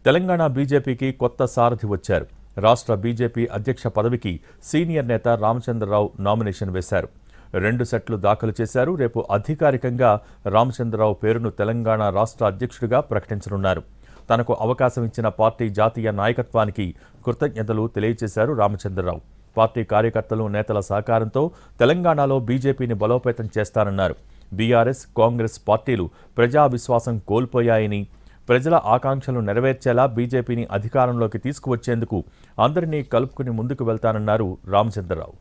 తెలంగాణ బీజేపీకి కొత్త సారథి వచ్చారు. రాష్ట్ర బీజేపీ అధ్యక్ష పదవికి సీనియర్ నేత రామచంద్రరావు నామినేషన్ వేశారు. 2 సెట్లు దాఖలు చేశారు. రేపు అధికారికంగా రామచంద్రరావు పేరును తెలంగాణ రాష్ట్ర అధ్యక్షుడిగా ప్రకటించనున్నారు. తనకు అవకాశం ఇచ్చిన పార్టీ జాతీయ నాయకత్వానికి కృతజ్ఞతలు తెలియజేశారు రామచంద్రరావు. పార్టీ కార్యకర్తలు, నేతల సహకారంతో తెలంగాణలో బీజేపీని బలోపేతం చేస్తానన్నారు. బీఆర్ఎస్, కాంగ్రెస్ పార్టీలు ప్రజా విశ్వాసం కోల్పోయాయని, ప్రజల ఆకాంక్షలు నెరవేర్చేలా బీజేపీని అధికారంలోకి తీసుకువచ్చేందుకు అందరినీ కలుపుకుని ముందుకు వెళ్తానన్నారు రామచంద్రరావు.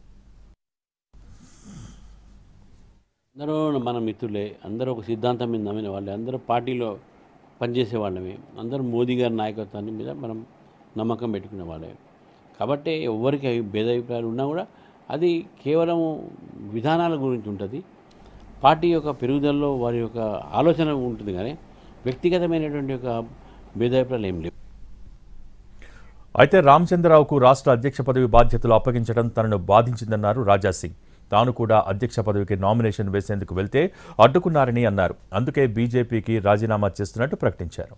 అందరూ మన మిత్రులే, అందరూ ఒక సిద్ధాంతం మీద నమ్మిన వాళ్ళే, అందరూ పార్టీలో పనిచేసే వాళ్ళమే, అందరూ మోదీ గారి నాయకత్వాన్ని మీద మనం నమ్మకం పెట్టుకునే వాళ్ళే. కాబట్టి ఎవరికి భేదాభిప్రాయాలు ఉన్నా కూడా అది కేవలం విధానాల గురించి ఉంటుంది. పార్టీ యొక్క పెరుగుదలలో వారి యొక్క ఆలోచన ఉంటుంది, కానీ వ్యక్తిగతమైనటువంటి ఒక భేదాభిప్రాయాలు ఏం లేవు. అయితే రామచంద్రరావుకు రాష్ట్ర అధ్యక్ష పదవి బాధ్యతలు అప్పగించడం తనను బాధించిందన్నారు రాజాసింగ్. తాను కూడా అధ్యక్ష పదవికి నామినేషన్ వేసేందుకు వెళ్తే అడ్డుకున్నారని అన్నారు. అందుకే బీజేపీకి రాజీనామా చేస్తున్నట్టు ప్రకటించారు.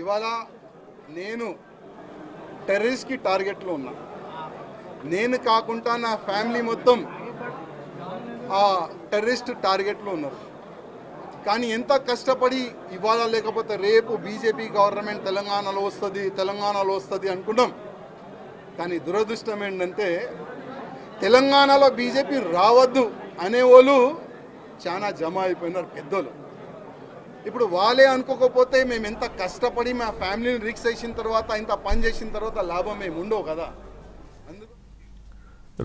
ఇవాళ నేను టెర్రరిస్ట్కి టార్గెట్లో ఉన్నా. నేను కాకుండా నా ఫ్యామిలీ మొత్తం ఆ టెర్రరిస్ట్ టార్గెట్లో ఉన్నారు. కానీ ఎంత కష్టపడి ఇవాళ లేకపోతే రేపు బీజేపీ గవర్నమెంట్ తెలంగాణలో వస్తుంది అనుకున్నాం. కానీ దురదృష్టం ఏంటంటే తెలంగాణలో బీజేపీ రావద్దు అనేవాళ్ళు చాలా జమ అయిపోయినారు పెద్దోళ్ళు. ఇప్పుడు వాళ్ళే అనుకోకపోతే మేము ఎంత కష్టపడి మా ఫ్యామిలీని రిక్స్ చేసిన తర్వాత, ఇంత పని చేసిన తర్వాత లాభం మేము ఉండవు కదా.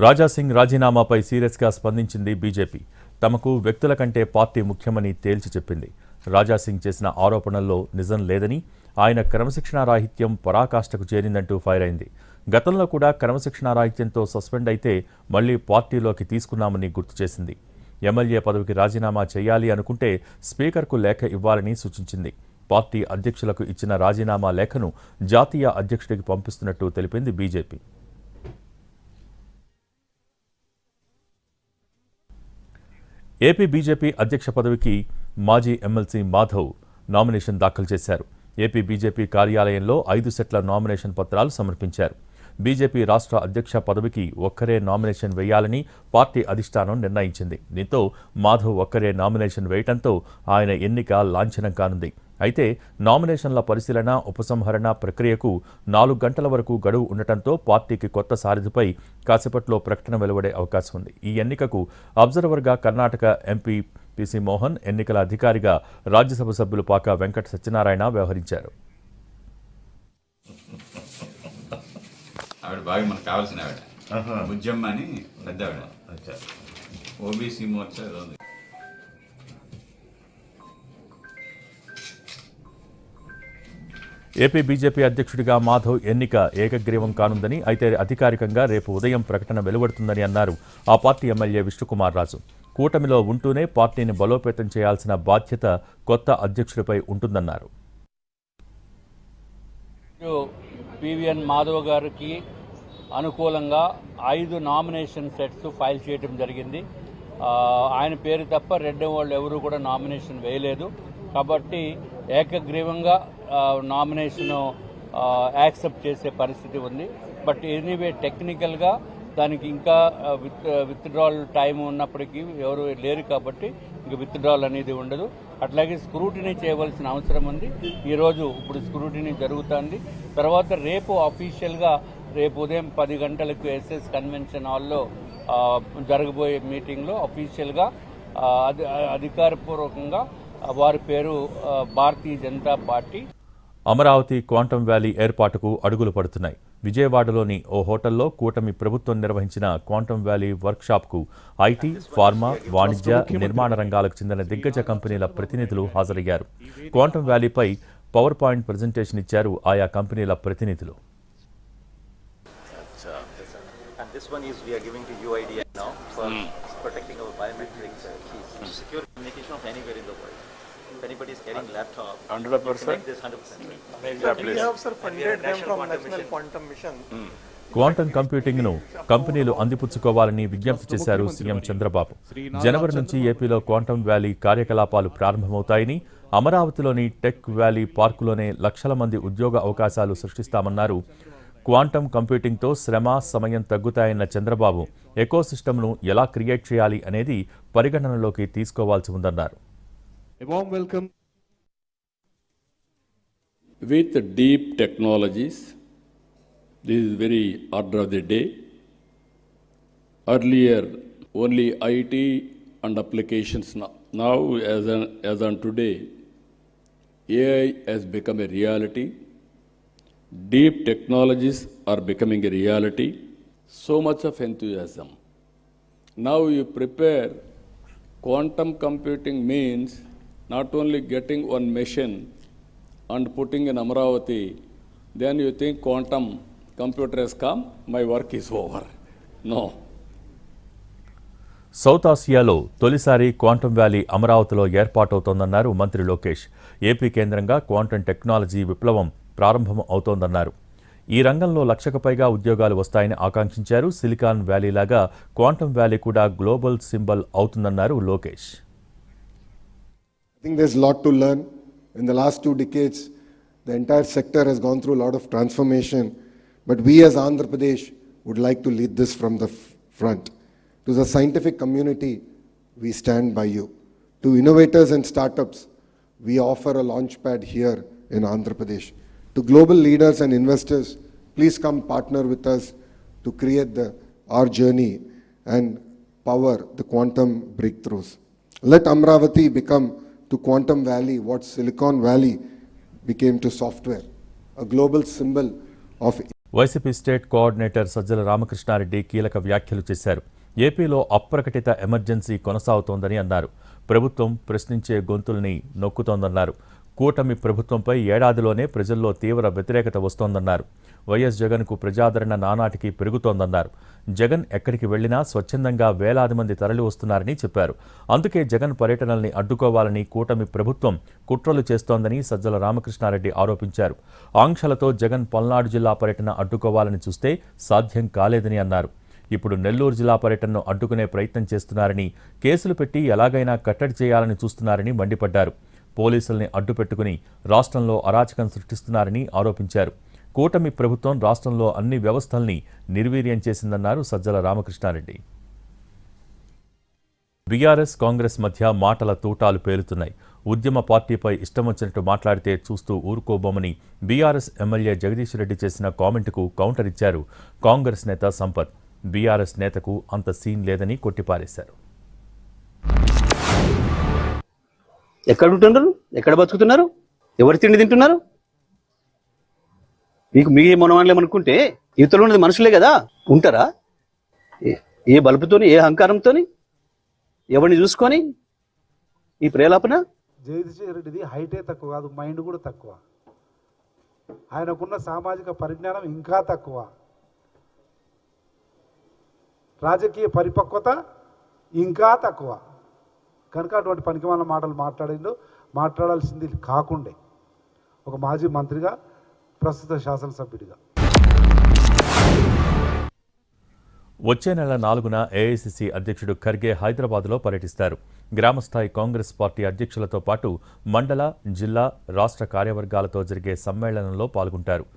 రాజాసింగ్ రాజీనామాపై సీరియస్గా స్పందించింది బీజేపీ. తమకు వ్యక్తుల కంటే పార్టీ ముఖ్యమని తేల్చి చెప్పింది. రాజాసింగ్ చేసిన ఆరోపణల్లో నిజం లేదని, ఆయన క్రమశిక్షణారాహిత్యం పరాకాష్ఠకు చేరిందంటూ ఫైర్ అయింది. గతంలో కూడా క్రమశిక్షణారాహిత్యంతో సస్పెండ్ అయితే మళ్లీ పార్టీలోకి తీసుకున్నామని గుర్తు చేసింది. ఎమ్మెల్యే పదవికి రాజీనామా చేయాలి అనుకుంటే స్పీకర్కు లేఖ ఇవ్వాలని సూచించింది. పార్టీ అధ్యక్షులకు ఇచ్చిన రాజీనామా లేఖను జాతీయ అధ్యక్షుడికి పంపిస్తున్నట్టు తెలిపింది బీజేపీ. ఏపీ బీజేపీ అధ్యక్ష పదవికి మాజీ ఎమ్మెల్సీ మాధవ్ నామినేషన్ దాఖలు చేశారు. ఏపీ బీజేపీ కార్యాలయంలో 5 సెట్ల నామినేషన్ పత్రాలు సమర్పించారు. బీజేపీ రాష్ట్ర అధ్యక్ష పదవికి ఒక్కరే నామినేషన్ వేయాలని పార్టీ అధిష్టానం నిర్ణయించింది. దీంతో మాధవ్ ఒక్కరే నామినేషన్ వేయడంతో ఆయన ఎన్నిక లాంఛనం కానుంది. అయితే నామినేషన్ల పరిశీలన, ఉపసంహరణ ప్రక్రియకు 4 గంటల వరకు గడువు ఉండటంతో పార్టీకి కొత్త సారథిపై కాసేపట్లో ప్రకటన వెలువడే అవకాశం ఉంది. ఈ ఎన్నికకు అబ్జర్వర్గా కర్ణాటక ఎంపీ పిసి మోహన్, ఎన్నికల అధికారిగా రాజ్యసభ సభ్యులు పాక వెంకట సత్యనారాయణ వ్యవహరించారు. ఆవిడ బాగా మనకు కావాల్సిన ఆవిడ బుజ్జమ్మ అని పెద్ద ఆవిడ, ఓబీసీ మోర్చా ఉంది. ఏపీ బీజేపీ అధ్యక్షుడిగా మాధవ్ ఎన్నిక ఏకగ్రీవం కానుందని, అయితే అధికారికంగా రేపు ఉదయం ప్రకటన వెలువడుతుందని అన్నారు ఆ పార్టీ ఎమ్మెల్యే విష్ణుకుమార్ రాజు. కూటమిలో ఉంటూనే పార్టీని బలోపేతం చేయాల్సిన బాధ్యత కొత్త అధ్యక్షుడిపై ఉంటుందన్నారు. పివిఎన్ మాధవ్ గారికి అనుకూలంగా 5 నామినేషన్ సెట్స్ ఫైల్ చేయడం జరిగింది. ఆయన పేరు తప్ప రెండో వాళ్ళు ఎవరు కూడా నామినేషన్ వేయలేదు. కాబట్టి ఏకగ్రీవంగా నామినేషన్ యాక్సెప్ట్ చేసే పరిస్థితి ఉంది. బట్ ఎనీవే టెక్నికల్గా దానికి ఇంకా విత్డ్రాల్ టైం ఉన్నప్పటికీ ఎవరు లేరు కాబట్టి ఇంక విత్డ్రాల్ అనేది ఉండదు. అట్లాగే స్క్రూటినీ చేయవలసిన అవసరం ఉంది. ఇప్పుడు స్క్రూటినీ జరుగుతుంది. తర్వాత రేపు అఫీషియల్గా రేపు ఉదయం 10 గంటలకు ఎస్ఎస్ కన్వెన్షన్ హాల్లో జరగబోయే మీటింగ్లో అఫీషియల్గా అధికారపూర్వకంగా వారి పేరు Bharatiya Janata Party. Amaravati quantum valley ఏర్పాటుకు అడుగులు పడుతున్నాయి. విజయవాడలోని ఓ హోటల్లో కూటమి ప్రభుత్వం నిర్వహించిన క్వాంటమ్ వ్యాలీ వర్క్షాప్కు ఐటీ, ఫార్మా, వాణిజ్య, నిర్మాణ రంగాలకు చెందిన దిగ్గజ కంపెనీల ప్రతినిధులు హాజరయ్యారు. క్వాంటమ్ వ్యాలీపై పవర్ పాయింట్ ప్రజెంటేషన్ ఇచ్చారు ఆయా కంపెనీల ప్రతినిధులు. This one is we are giving to UID now for protecting our biometric keys to secure communication of anywhere in the world. If anybody is carrying laptop, 100%. This 100%. We have sir funded them from National Quantum Mission quantum కంప్యూటింగ్ను కంపెనీలు అందిపుచ్చుకోవాలని విజ్ఞప్తి చేశారు CM Chandrababu. జనవరి నుంచి ఏపీలో quantum valley కార్యకలాపాలు ప్రారంభమవుతాయని, అమరావతిలోని tech valley పార్కులోనే లక్షల మంది ఉద్యోగ అవకాశాలు సృష్టిస్తామన్నారు. క్వాంటం కంప్యూటింగ్తో శ్రమ, సమయం తగ్గుతాయన్న చంద్రబాబు ఎకోసిస్టమ్ను ఎలా క్రియేట్ చేయాలి అనేది పరిగణనలోకి తీసుకోవాల్సి ఉందన్నారు. With deep technologies, this is very order of the day. Earlier, only IT and applications. Now, as on today, AI has become a reality. Deep technologies are becoming a reality. So much of enthusiasm. Now you prepare. Quantum computing means not only getting one machine and putting in Amravati, then you think quantum computer has come, my work is over. No. South ఆసియాలో తొలిసారి quantum valley అమరావతిలో ఏర్పాటవుతోందన్నారు మంత్రి Lokesh. AP కేంద్రంగా quantum technology విప్లవం ప్రారంభం అవుతోందన్నారు. ఈ రంగంలో 1,00,000కు పైగా ఉద్యోగాలు వస్తాయని ఆకాంక్షించారు. సిలికాన్ వ్యాలీలాగా క్వాంటం వ్యాలీ కూడా గ్లోబల్ సింబల్ అవుతుందన్నారు Lokesh. I think there's a lot to learn. In the last 2 decades, the entire sector has gone through a lot of transformation, but we as Andhra Pradesh would like to lead this from the front. To the scientific community, we stand by you. To innovators and startups, we offer a launchpad here in Andhra Pradesh. To global leaders and investors, please come partner with us to create our journey and power the quantum breakthroughs. Let Amravati become to Quantum Valley what Silicon Valley became to software, a global symbol of. YCP state coordinator Sajjala Ramakrishna Reddy కీలక వ్యాఖ్యలు చేశారు. ఏపీలో అప్రకటిత emergency కొనసాగుతోందని అన్నారు. ప్రభుత్వం ప్రశ్నించే గొంతుల్ని నొక్కుతోందన్నారు. కూటమి ప్రభుత్వంపై ఏడాదిలోనే ప్రజల్లో తీవ్ర వ్యతిరేకత వస్తోందన్నారు. వైఎస్ జగన్కు ప్రజాదరణ నానాటికి పెరుగుతోందన్నారు. జగన్ ఎక్కడికి వెళ్లినా స్వచ్ఛందంగా వేలాది మంది తరలి వస్తున్నారని చెప్పారు. అందుకే జగన్ పర్యటనల్ని అడ్డుకోవాలని కూటమి ప్రభుత్వం కుట్రలు చేస్తోందని సజ్జల రామకృష్ణారెడ్డి ఆరోపించారు. ఆంక్షలతో జగన్ పల్నాడు జిల్లా పర్యటన అడ్డుకోవాలని చూస్తే సాధ్యం కాలేదని అన్నారు. ఇప్పుడు నెల్లూరు జిల్లా పర్యటనను అడ్డుకునే ప్రయత్నం చేస్తున్నారని, కేసులు పెట్టి ఎలాగైనా కట్టడి చేయాలని చూస్తున్నారని మండిపడ్డారు. పోలీసుల్ని అడ్డుపెట్టుకుని రాష్ట్రంలో అరాచకం సృష్టిస్తున్నారని ఆరోపించారు. కూటమి ప్రభుత్వం రాష్ట్రంలో అన్ని వ్యవస్థల్ని నిర్వీర్యం చేసిందన్నారు సజ్జల రామకృష్ణారెడ్డి. బీఆర్ఎస్ కాంగ్రెస్ మధ్య మాటల తూటాలు పేలుతున్నాయి. ఉద్యమ పార్టీపై ఇష్టం వచ్చినట్టు మాట్లాడితే చూస్తూ ఊరుకోబోమని బీఆర్ఎస్ ఎమ్మెల్యే జగదీష్ రెడ్డి చేసిన కామెంటుకు కౌంటర్ ఇచ్చారు కాంగ్రెస్ నేత సంపత్. బీఆర్ఎస్ నేతకు అంత సీన్ లేదని కొట్టిపారేశారు. ఎక్కడ ఉంటున్నారు, ఎక్కడ బతుకుతున్నారు, ఎవరు తిండి తింటున్నారు? మీకు మీ మనవాళ్ళేమనుకుంటే ఇతరులు ఉన్నది మనుషులే కదా, ఉంటారా? ఏ బలుపుతోని, ఏ అహంకారంతోని, ఎవరిని చూసుకొని ఈ ప్రేలాపన? జగదీష్ రెడ్డిది హైటే తక్కువ కాదు, మైండ్ కూడా తక్కువ. ఆయనకున్న సామాజిక పరిజ్ఞానం ఇంకా తక్కువ, రాజకీయ పరిపక్వత ఇంకా తక్కువ. కనుక అటువంటి పనికిమాల మాటలు మాట్లాడాల్సింది కాకుండే ఒక మాజీ మంత్రిగా, ప్రస్తుత శాసనసభ్యుడిగా. వచ్చే నెల 4న ఏఐసీసీ అధ్యక్షుడు ఖర్గే హైదరాబాద్లో పర్యటిస్తారు. గ్రామస్థాయి కాంగ్రెస్ పార్టీ అధ్యక్షులతో పాటు మండల, జిల్లా, రాష్ట్ర కార్యవర్గాలతో జరిగే సమ్మేళనంలో పాల్గొంటారు.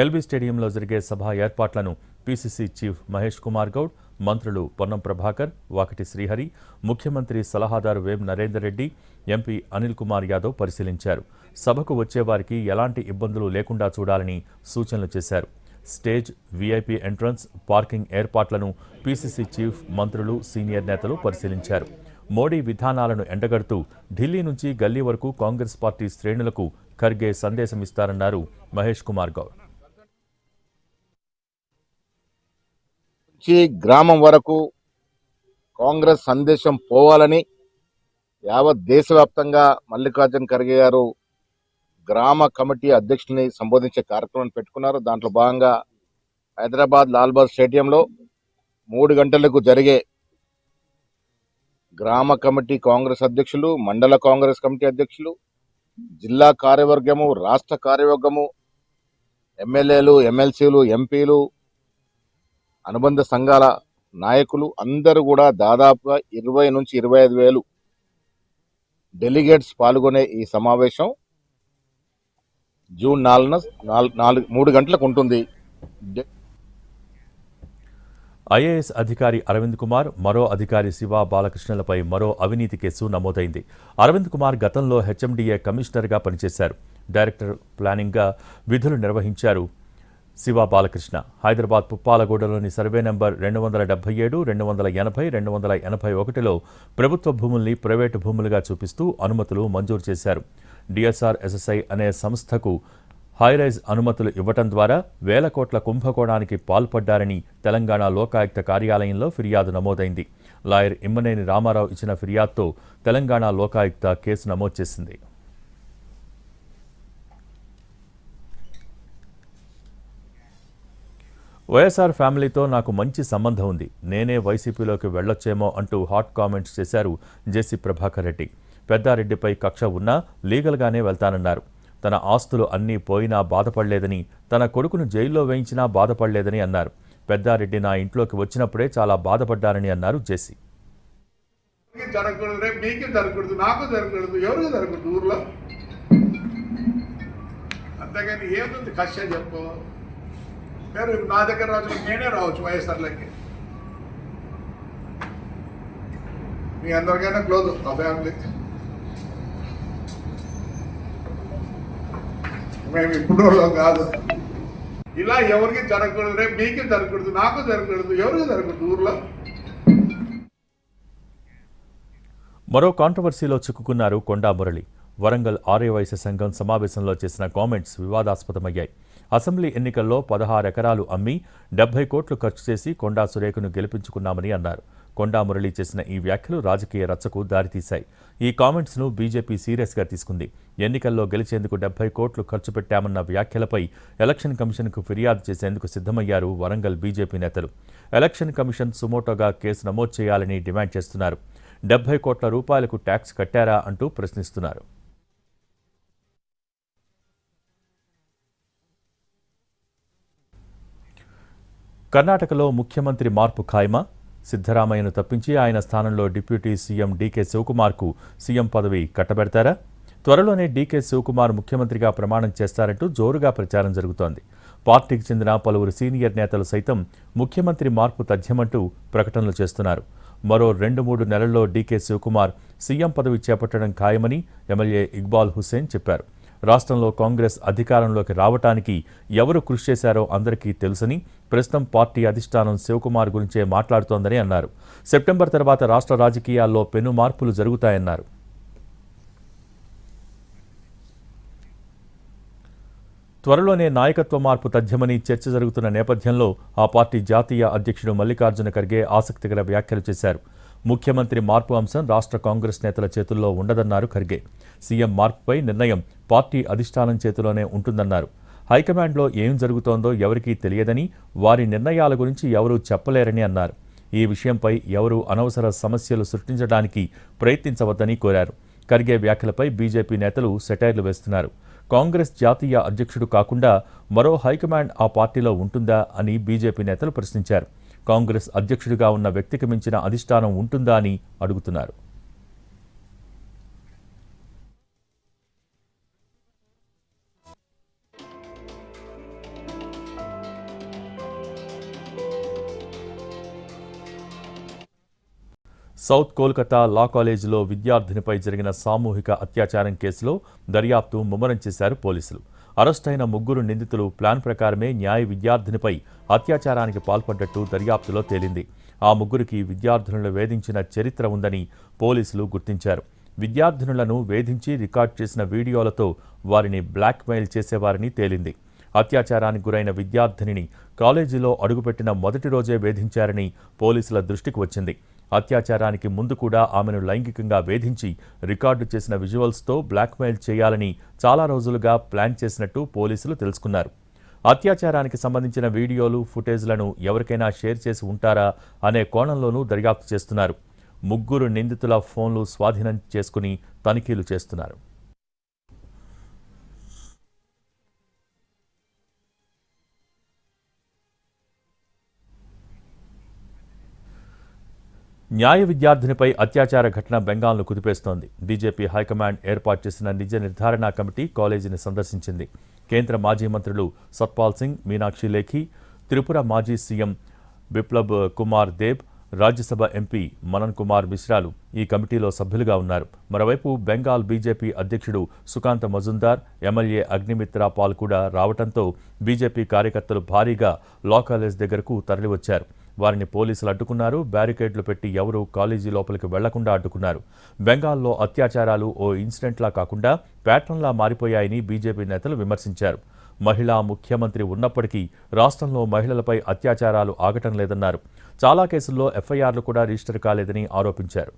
ఎల్బీ స్టేడియంలో జరిగే సభ ఏర్పాట్లను పీసీసీ చీఫ్ మహేష్ కుమార్ గౌడ్, మంత్రులు పొన్నం ప్రభాకర్, వాకటి శ్రీహరి, ముఖ్యమంత్రి సలహాదారు వేం నరేందర్ రెడ్డి, ఎంపీ అనిల్ కుమార్ యాదవ్ పరిశీలించారు. సభకు వచ్చేవారికి ఎలాంటి ఇబ్బందులు లేకుండా చూడాలని సూచనలు చేశారు. స్టేజ్, వీఐపీ ఎంట్రన్స్, పార్కింగ్ ఏర్పాట్లను పీసీసీ చీఫ్, మంత్రులు, సీనియర్ నేతలు పరిశీలించారు. మోడీ విధానాలను ఎండగడుతూ ఢిల్లీ నుంచి గల్లీ వరకు కాంగ్రెస్ పార్టీ శ్రేణులకు ఖర్గే సందేశమిస్తారన్నారు మహేష్ కుమార్ గౌడ్. గ్రామం వరకు కాంగ్రెస్ సందేశం పోవాలని యావత్ దేశవ్యాప్తంగా మల్లికార్జున్ ఖర్గే గారు గ్రామ కమిటీ అధ్యక్షుల్ని సంబోధించే కార్యక్రమాన్ని పెట్టుకున్నారు. దాంట్లో భాగంగా హైదరాబాద్ లాల్బాగ్ స్టేడియంలో 3 గంటలకు జరిగే గ్రామ కమిటీ కాంగ్రెస్ అధ్యక్షులు, మండల కాంగ్రెస్ కమిటీ అధ్యక్షులు, జిల్లా కార్యవర్గము, రాష్ట్ర కార్యవర్గము, ఎమ్మెల్యేలు, ఎమ్మెల్సీలు, ఎంపీలు, అనుబంధ సంఘాల నాయకులు అందరూ కూడా దాదాపుగా 20 నుంచి 25 వేలు డెలిగేట్స్ పాల్గొనే ఈ సమావేశం జూన్ 4న 3 గంటలకు ఉంటుంది. ఐఏఎస్ అధికారి అరవింద్ కుమార్, మరో అధికారి శివ బాలకృష్ణలపై మరో అవినీతి కేసు నమోదైంది. అరవింద్ కుమార్ గతంలో హెచ్ఎండిఏ కమిషనర్గా పనిచేశారు. డైరెక్టర్ ప్లానింగ్గా విధులు నిర్వహించారు శివ బాలకృష్ణ. హైదరాబాద్ పుప్పాలగూడలోని సర్వే నంబర్ 277, 280, 281లో ప్రభుత్వ భూముల్ని ప్రైవేటు భూములుగా చూపిస్తూ అనుమతులు మంజూరు చేశారు. డిఎస్ఆర్ ఎస్ఎస్ఐ అనే సంస్థకు హైరైజ్ అనుమతులు ఇవ్వటం ద్వారా వేల కోట్ల కుంభకోణానికి పాల్పడ్డారని తెలంగాణ లోకాయుక్త కార్యాలయంలో ఫిర్యాదు నమోదైంది. లాయర్ ఇమ్మనేని రామారావు ఇచ్చిన ఫిర్యాదుతో తెలంగాణ లోకాయుక్త కేసు నమోదు చేసింది. వైఎస్ఆర్ ఫ్యామిలీతో నాకు మంచి సంబంధం ఉంది, నేనే వైసీపీలోకి వెళ్లొచ్చేమో అంటూ హాట్ కామెంట్స్ చేశారు జేసీ ప్రభాకర్ రెడ్డి. పెద్దారెడ్డిపై కక్ష ఉన్నా లీగల్గానే వెళ్తానన్నారు. తన ఆస్తులు అన్నీ పోయినా బాధపడలేదని, తన కొడుకును జైల్లో వేయించినా బాధపడలేదని అన్నారు. పెద్దారెడ్డి నా ఇంట్లోకి వచ్చినప్పుడే చాలా బాధపడ్డారని అన్నారు జేసీ. జరగకూడదు, రేపు మీకు జరగకూడదు, నాకు జరగకూడదు, ఎవరికి జరగకూడదు ఊర్లో. అంతేగాని ఏముంది కష్ట చెప్పు. మీరు నా దగ్గర రావచ్చు, నేనే రావచ్చు వైఎస్ఆర్లకి. మీ అందరికైనా క్లోజ్ ఆ ఫ్యామిలీ. మేము ఇప్పుడు కాదు. ఇలా ఎవరికి జరగకూడదు, రేపు మీకు జరగకూడదు, నాకు జరగకూడదు, ఎవరికి జరగకూడదు ఊర్లో. మరో కాంట్రవర్సీలో చిక్కుకున్నారు కొండా మురళి. వరంగల్ ఆర్యవైశ్య సంఘం సమావేశంలో చేసిన కామెంట్స్ వివాదాస్పదమయ్యాయి. అసెంబ్లీ ఎన్నికల్లో 16 ఎకరాలు అమ్మి 70 కోట్లు ఖర్చు చేసి కొండా సురేఖను గెలిపించుకున్నామని అన్నారు. కొండా మురళి చేసిన ఈ వ్యాఖ్యలు రాజకీయ రచ్చకు దారితీశాయి. ఈ కామెంట్స్ను బీజేపీ సీరియస్గా తీసుకుంది. ఎన్నికల్లో గెలిచేందుకు 70 కోట్లు ఖర్చు పెట్టామన్న వ్యాఖ్యలపై ఎలక్షన్ కమిషన్కు ఫిర్యాదు చేసేందుకు సిద్ధమయ్యారు వరంగల్ బీజేపీ నేతలు. ఎలక్షన్ కమిషన్ సుమోటోగా కేసు నమోదు చేయాలని డిమాండ్ చేస్తున్నారు. 70 కోట్ల రూపాయలకు ట్యాక్స్ కట్టారా అంటూ ప్రశ్నిస్తున్నారు. కర్ణాటకలో ముఖ్యమంత్రి మార్పు ఖాయమా? సిద్ధరామయ్యను తప్పించి ఆయన స్థానంలో డిప్యూటీ సీఎం డీకే శివకుమార్కు సీఎం పదవి కట్టబెడతారా? త్వరలోనే డీకే శివకుమార్ ముఖ్యమంత్రిగా ప్రమాణం చేస్తారంటూ జోరుగా ప్రచారం జరుగుతోంది. పార్టీకి చెందిన పలువురు సీనియర్ నేతలు సైతం ముఖ్యమంత్రి మార్పు తథ్యమంటూ ప్రకటనలు చేస్తున్నారు. మరో 2-3 నెలల్లో డీకే శివకుమార్ సీఎం పదవి చేపట్టడం ఖాయమని ఎమ్మెల్యే ఇక్బాల్ హుస్సేన్ చెప్పారు. రాష్ట్రంలో కాంగ్రెస్ అధికారంలోకి రావటానికి ఎవరు కృషి చేశారో అందరికీ తెలుసని, ప్రస్తుతం పార్టీ అధిష్టానం శివకుమార్ గురించే మాట్లాడుతోందని అన్నారు. సెప్టెంబర్ తర్వాత రాష్ట్ర రాజకీయాల్లో పెను మార్పులు జరుగుతాయన్నారు. త్వరలోనే నాయకత్వ మార్పు తథ్యమని చర్చ జరుగుతున్న నేపథ్యంలో ఆ పార్టీ జాతీయ అధ్యక్షుడు మల్లికార్జున ఖర్గే ఆసక్తికర వ్యాఖ్యలు చేశారు. ముఖ్యమంత్రి మార్పు అంశం రాష్ట్ర కాంగ్రెస్ నేతల చేతుల్లో ఉండదన్నారు ఖర్గే. సీఎం మార్పుపై నిర్ణయం పార్టీ అధిష్టానం చేతిలోనే ఉంటుందన్నారు. హైకమాండ్లో ఏం జరుగుతోందో ఎవరికీ తెలియదని, వారి నిర్ణయాల గురించి ఎవరూ చెప్పలేరని అన్నారు. ఈ విషయంపై ఎవరూ అనవసర సమస్యలు సృష్టించడానికి ప్రయత్నించవద్దని కోరారు. ఖర్గే వ్యాఖ్యలపై బీజేపీ నేతలు సెటైర్లు వేస్తున్నారు. కాంగ్రెస్ జాతీయ అధ్యక్షుడు కాకుండా మరో హైకమాండ్ ఆ పార్టీలో ఉంటుందా అని బీజేపీ నేతలు ప్రశ్నించారు. కాంగ్రెస్ అధ్యక్షుడిగా ఉన్న వ్యక్తికి మించిన అధిష్టానం ఉంటుందా అని అడుగుతున్నారు. సౌత్ కోల్కతా లా కాలేజీలో విద్యార్థినిపై జరిగిన సామూహిక అత్యాచారం కేసులో దర్యాప్తు ముమ్మరం చేశారు పోలీసులు. అరెస్టైన 3 నిందితులు ప్లాన్ ప్రకారమే న్యాయ విద్యార్థినిపై అత్యాచారానికి పాల్పడ్డట్టు దర్యాప్తులో తేలింది. ఆ 3కి విద్యార్థినులు వేధించిన చరిత్ర ఉందని పోలీసులు గుర్తించారు. విద్యార్థినులను వేధించి రికార్డ్ చేసిన వీడియోలతో వారిని బ్లాక్మెయిల్ చేసేవారని తేలింది. అత్యాచారానికి గురైన విద్యార్థినిని కాలేజీలో అడుగుపెట్టిన మొదటి రోజే వేధించారని పోలీసుల దృష్టికి వచ్చింది. అత్యాచారానికి ముందు కూడా ఆమెను లైంగికంగా వేధించి రికార్డు చేసిన విజువల్స్తో బ్లాక్మెయిల్ చేయాలని చాలా రోజులుగా ప్లాన్ చేసినట్టు పోలీసులు తెలుసుకున్నారు. అత్యాచారానికి సంబంధించిన వీడియోలు, ఫుటేజ్లను ఎవరికైనా షేర్ చేసి ఉంటారా అనే కోణంలోనూ దర్యాప్తు చేస్తున్నారు. 3 నిందితుల ఫోన్లు స్వాధీనం చేసుకుని తనిఖీలు చేస్తున్నారు. న్యాయ విద్యార్థినిపై అత్యాచార ఘటన బెంగాల్ను కుదిపేస్తోంది. బీజేపీ హైకమాండ్ ఏర్పాటు చేసిన నిజ నిర్ధారణ కమిటీ కాలేజీని సందర్శించింది. కేంద్ర మాజీ మంత్రులు సత్పాల్ సింగ్, మీనాక్షి లేఖి, త్రిపుర మాజీ సీఎం బిప్లబ్ కుమార్ దేబ్, రాజ్యసభ ఎంపీ మనన్ కుమార్ మిశ్రాలు ఈ కమిటీలో సభ్యులుగా ఉన్నారు. మరోవైపు బెంగాల్ బీజేపీ అధ్యక్షుడు సుకాంత మజుందార్, ఎమ్మెల్యే అగ్నిమిత్రా పాల్ కూడా రావడంతో బీజేపీ కార్యకర్తలు భారీగా లా కాలేజ్ దగ్గరకు తరలివచ్చారు. వారిని పోలీసులు అడ్డుకున్నారు. బ్యారికేడ్లు పెట్టి ఎవరూ కాలేజీ లోపలికి వెళ్లకుండా అడ్డుకున్నారు. బెంగాల్లో అత్యాచారాలు ఓ ఇన్సిడెంట్లా కాకుండా ప్యాటర్న్లా మారిపోయాయని బీజేపీ నేతలు విమర్శించారు. మహిళా ముఖ్యమంత్రి ఉన్నప్పటికీ రాష్ట్రంలో మహిళలపై అత్యాచారాలు ఆగటం లేదన్నారు. చాలా కేసుల్లో ఎఫ్ఐఆర్లు కూడా రిజిస్టర్ కాలేదని ఆరోపించారు.